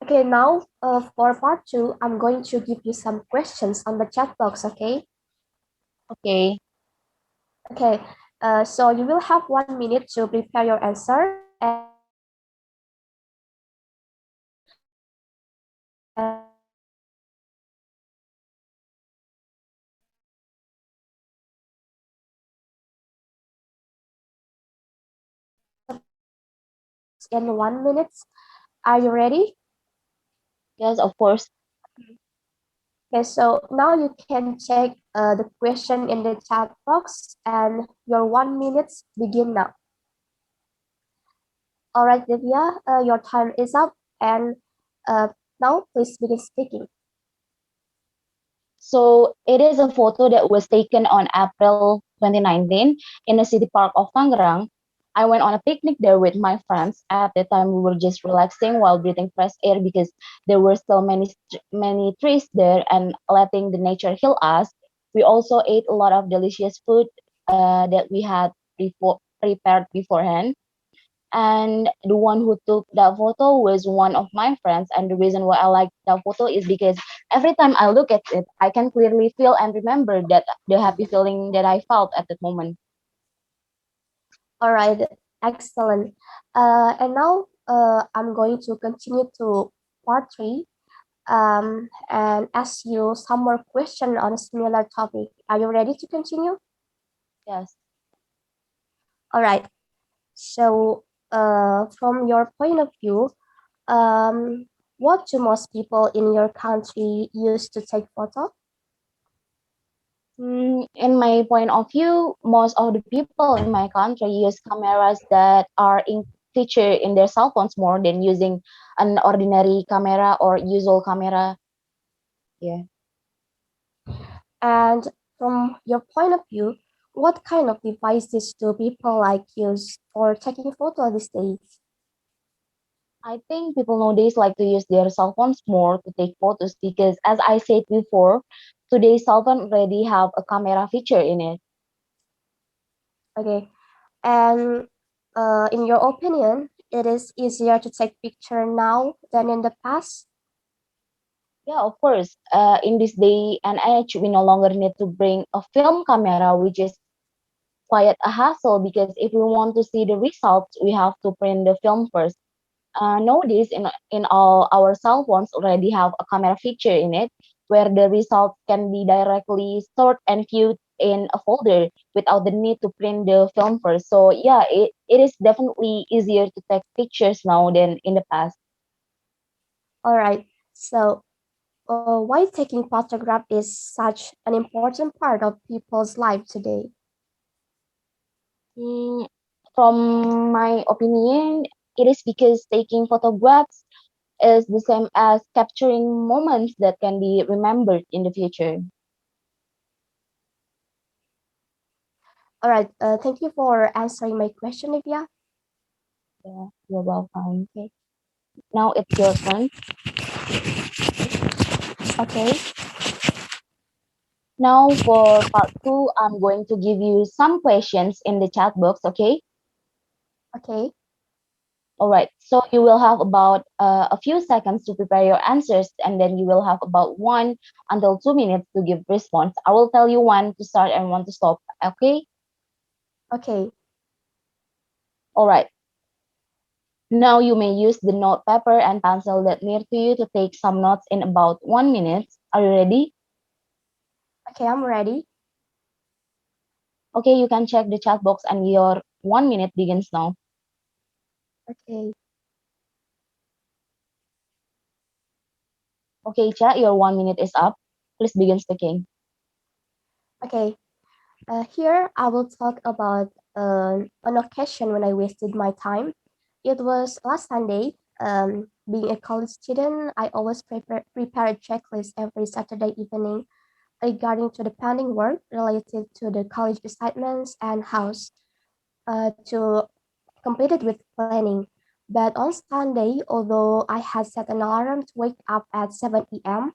Okay, now for part 2, I'm going to give you some questions on the chat box, okay? Okay. Okay, so you will have 1 minute to prepare your answer. In 1 minute. Are you ready? Yes, of course. Okay, so now you can check the question in the chat box and your 1 minute begin now. All right, Devia, your time is up and now please begin speaking. So it is a photo that was taken on April 2019 in the city park of Tangerang. I went on a picnic there with my friends. At the time, we were just relaxing while breathing fresh air because there were still many trees there and letting the nature heal us. We also ate a lot of delicious food that we had prepared beforehand. And the one who took that photo was one of my friends. And the reason why I like that photo is because every time I look at it, I can clearly feel and remember that the happy feeling that I felt at that moment. All right, excellent. And now I'm going to continue to part 3 and ask you some more question on a similar topic. Are you ready to continue? Yes. All right. So, from your point of view, um, what do most people in your country use to take photo? In my point of view, most of the people in my country use cameras that are in feature in their cell phones more than using an ordinary camera or usual camera. Yeah. And from your point of view, what kind of devices do people like use for taking photo these days? I think people nowadays like to use their cell phones more to take photos because, as I said before, today's cell phone already have a camera feature in it. Okay. And in your opinion, it is easier to take picture now than in the past? Yeah, of course. In this day and age, we no longer need to bring a film camera, which is quite a hassle because if we want to see the results, we have to print the film first. Nowadays, in all our cell phones already have a camera feature in it where the results can be directly stored and viewed in a folder without the need to print the film first. So yeah, it is definitely easier to take pictures now than in the past. All right. So, why taking photograph is such an important part of people's life today? Mm, from my opinion, it is because taking photographs is the same as capturing moments that can be remembered in the future. All right. Thank you for answering my question, Livia. Yeah, you're welcome. Okay. Now it's your turn. Okay. Now for part two, I'm going to give you some questions in the chat box, okay? Okay. All right. So you will have about a few seconds to prepare your answers, and then you will have about 1 until 2 minutes to give response. I will tell you when to start and when to stop, okay? Okay. All right. Now you may use the note paper and pencil that near to you to take some notes in about 1 minute. Are you ready? Okay. I'm ready. Okay, you can check the chat box and your 1 minute begins now. Okay. Okay, chat, your 1 minute is up. Please begin speaking. Okay. Here I will talk about an occasion when I wasted my time. It was last Sunday. Being a college student, I always prepare a checklist every Saturday evening regarding to the pending work related to the college assignments and house to complete it with planning. But on Sunday, although I had set an alarm to wake up at 7 a.m.,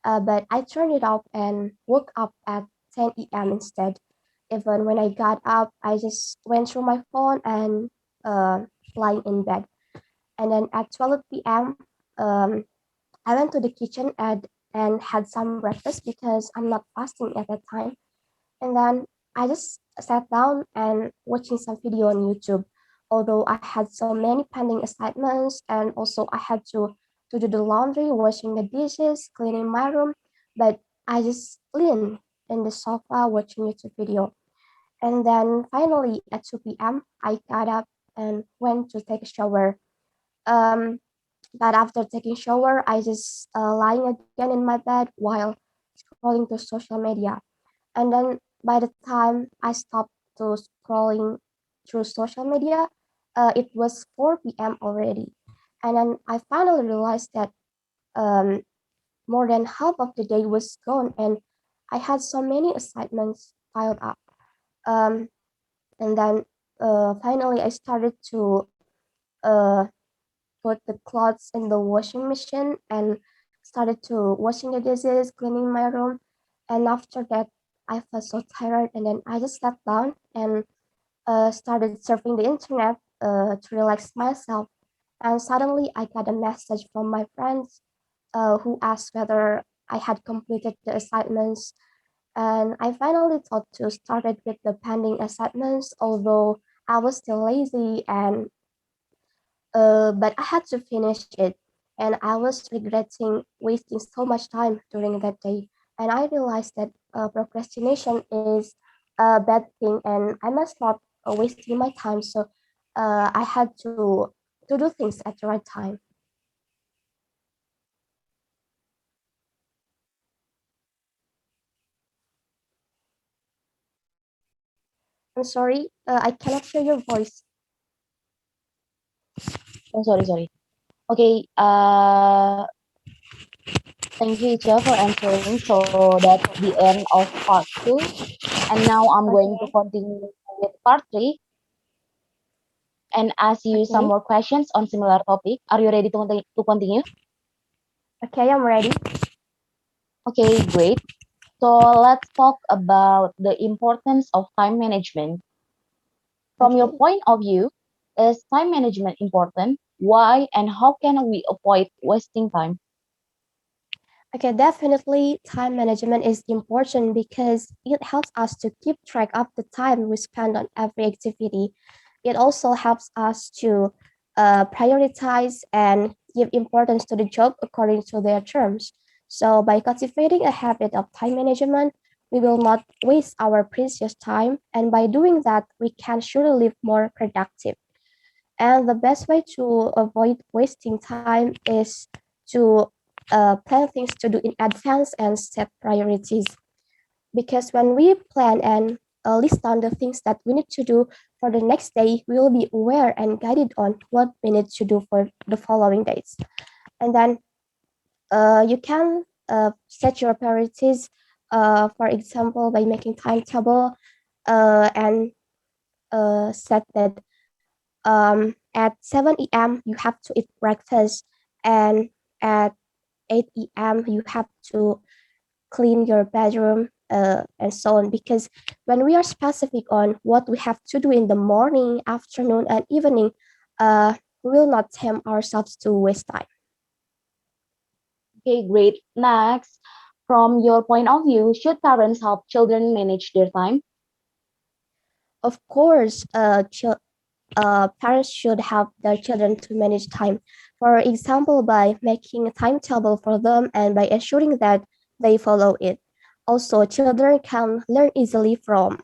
but I turned it off and woke up at 10 a.m. instead. Even when I got up, I just went through my phone and uh, lying in bed. And then at 12 p.m., um, I went to the kitchen and had some breakfast because I'm not fasting at that time. And then I just sat down and watching some video on YouTube. Although I had so many pending assignments and also I had to do the laundry, washing the dishes, cleaning my room, but I just leaned in the sofa watching YouTube video. And then finally at 2 p.m. I got up and went to take a shower. Um, but after taking shower, I just lying again in my bed while scrolling to social media. And then by the time I stopped to scrolling through social media, it was 4 p.m. already. And then I finally realized that um, more than half of the day was gone and I had so many assignments piled up. Um, and then finally I started to uh, put the clothes in the washing machine and started to washing the dishes, cleaning my room. And after that, I felt so tired, and then I just sat down and started surfing the internet to relax myself. And suddenly, I got a message from my friends who asked whether I had completed the assignments. And I finally thought to start it with the pending assignments, although I was still lazy and but I had to finish it, and I was regretting wasting so much time during that day. And I realized that procrastination is a bad thing, and I must not wasting my time. So I had to do things at the right time. I'm sorry, I cannot hear your voice. Oh, sorry. Okay, thank you, Icha, for answering. So that's the end of part two. And now I'm going to Okay, continue with part three and ask you some okay, more questions on similar topic. Are you ready to continue? okay. I'm ready. Okay, great. So let's talk about the importance of time management. From your Okay. point of view, is time management important? Why and how can we avoid wasting time? Okay, definitely time management is important because it helps us to keep track of the time we spend on every activity. It also helps us to prioritize and give importance to the job according to their terms. So, by cultivating a habit of time management, we will not waste our precious time, and by doing that, we can surely live more productive. And the best way to avoid wasting time is to plan things to do in advance and set priorities. Because when we plan and list down the things that we need to do for the next day, we will be aware and guided on what we need to do for the following days. And then you can set your priorities, for example, by making timetable and set that at 7 a.m. you have to eat breakfast, and at 8 a.m. you have to clean your bedroom and so on. Because when we are specific on what we have to do in the morning, afternoon, and evening, we will not tempt ourselves to waste time. Okay, great. Next, from your point of view, should parents help children manage their time? Of course, parents should help their children to manage time. For example, by making a timetable for them and by ensuring that they follow it. Also, children can learn easily from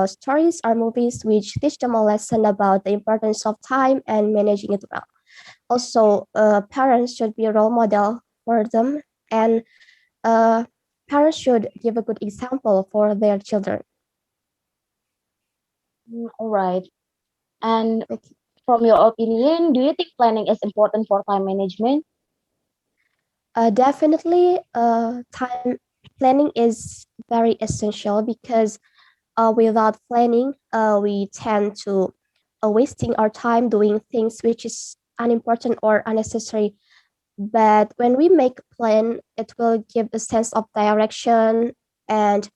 stories or movies which teach them a lesson about the importance of time and managing it well. Also, parents should be a role model for them, and uh, parents should give a good example for their children. All right. And from your opinion, do you think planning is important for time management? Definitely, time planning is very essential because without planning, we tend to wasting our time doing things which is unimportant or unnecessary. But when we make a plan, it will give a sense of direction and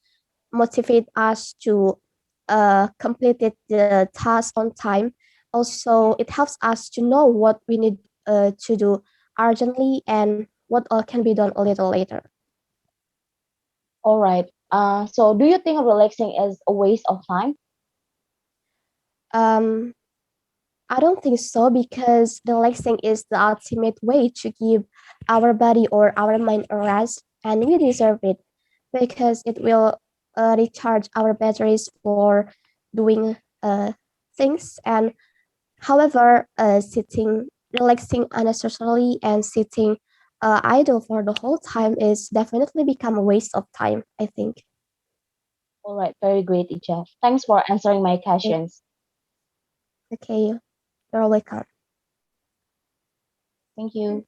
motivate us to complete the task on time. Also, it helps us to know what we need to do urgently and what all can be done a little later. All right. So do you think relaxing is a waste of time? Um, I don't think so because relaxing is the ultimate way to give our body or our mind a rest, and we deserve it because it will recharge our batteries for doing things. And however, relaxing unnecessarily and sitting idle for the whole time is definitely become a waste of time, I think. All right. Very great, Icha. Thanks for answering my Okay, questions. okay, you're welcome. Thank you.